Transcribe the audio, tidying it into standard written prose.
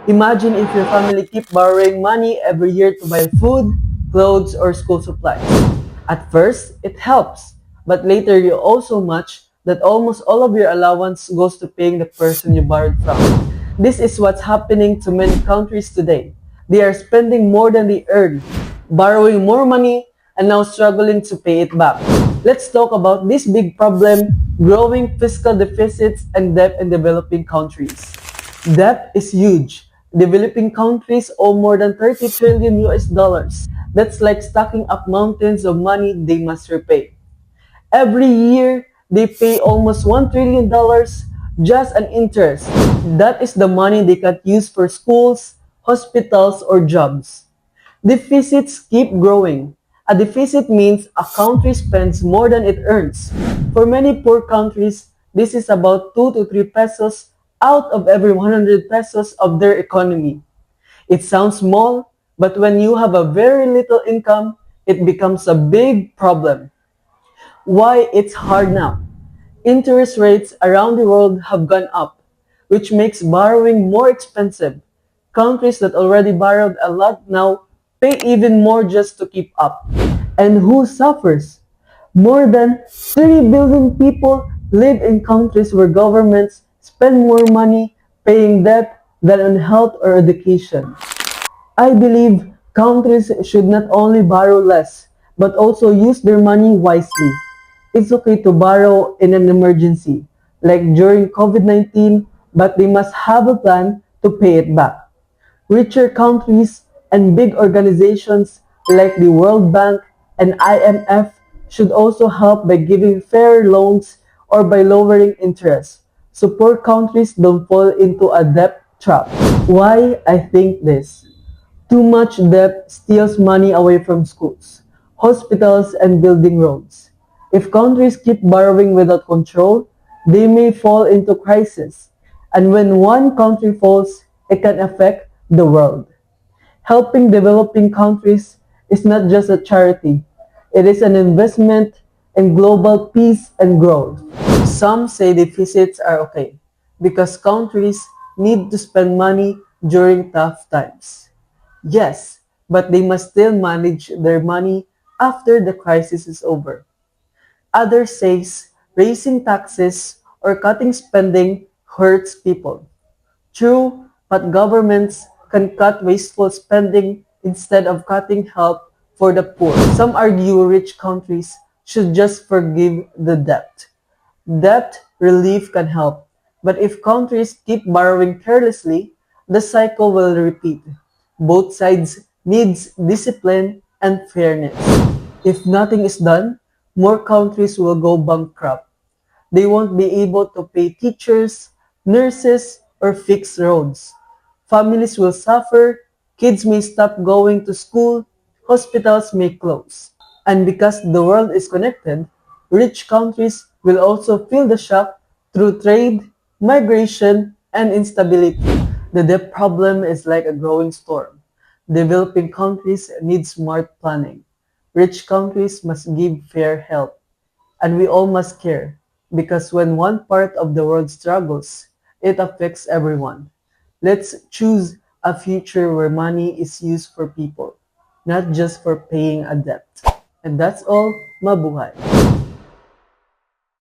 Imagine if your family keep borrowing money every year to buy food, clothes, or school supplies. At first, it helps, but later you owe so much that almost all of your allowance goes to paying the person you borrowed from. This is what's happening to many countries today. They are spending more than they earn, borrowing more money, and now struggling to pay it back. Let's talk about this big problem, growing fiscal deficits and debt in developing countries. Debt is huge. Developing countries owe more than 30 trillion US dollars. That's like stacking up mountains of money they must repay. Every year, they pay almost $1 trillion dollars just an interest. That is the money they can use for schools, hospitals, or jobs. Deficits keep growing. A deficit means a country spends more than it earns. For many poor countries, this is about 2 to 3 pesos out of every 100 pesos of their economy. It sounds small, but when you have a very little income, it becomes a big problem. Why it's hard now? Interest rates around the world have gone up, which makes borrowing more expensive. Countries that already borrowed a lot now pay even more just to keep up. And who suffers? More than 3 billion people live in countries where governments spend more money paying debt than on health or education. I believe countries should not only borrow less, but also use their money wisely. It's okay to borrow in an emergency, like during COVID-19, but they must have a plan to pay it back. Richer countries and big organizations like the World Bank and IMF should also help by giving fair loans or by lowering interest, so poor countries don't fall into a debt trap. Why I think this? Too much debt steals money away from schools, hospitals, and building roads. If countries keep borrowing without control, they may fall into crisis. And when one country falls, it can affect the world. Helping developing countries is not just a charity, it is an investment in global peace and growth. Some say deficits are okay because countries need to spend money during tough times. Yes, but they must still manage their money after the crisis is over. Others says raising taxes or cutting spending hurts people. True, but governments can cut wasteful spending instead of cutting help for the poor. Some argue rich countries should just forgive the debt. Debt relief can help, but if countries keep borrowing carelessly, the cycle will repeat. Both sides needs discipline and fairness. If nothing is done, more countries will go bankrupt. They won't be able to pay teachers, nurses, or fix roads. Families will suffer, kids may stop going to school, hospitals may close. And because the world is connected, rich countries will also feel the shock through trade, migration, and instability. The debt problem is like a growing storm. Developing countries need smart planning. Rich countries must give fair help. And we all must care, because when one part of the world struggles, it affects everyone. Let's choose a future where money is used for people, not just for paying a debt. And that's all. Mabuhay!